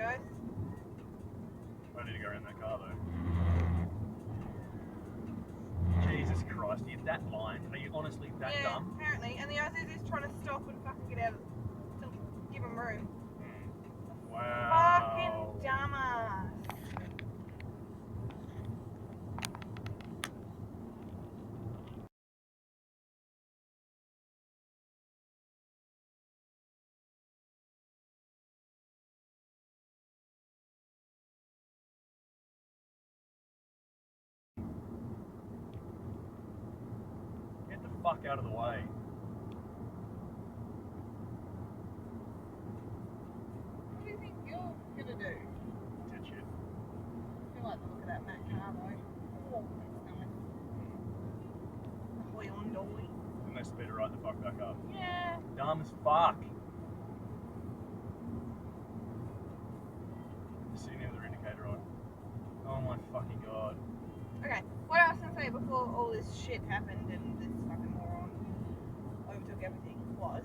photos. I need to go around that car though. Jesus Christ, are you that blind? Are you honestly that dumb? Yeah, apparently. And the Aussies is trying to stop and fucking get out to give him room. Wow. Fucking dumbass. Get the fuck out of the way. What do you think you're gonna do? Dead shit. I feel like the look of that Mac car though. Oh, that's nice. The Hyundai. And they speed it right the fuck back up. Yeah. Dumb as fuck. You see any other indicator on? Oh my fucking god. Okay, what I was gonna say before all this shit happened and this fucking moron overtook everything was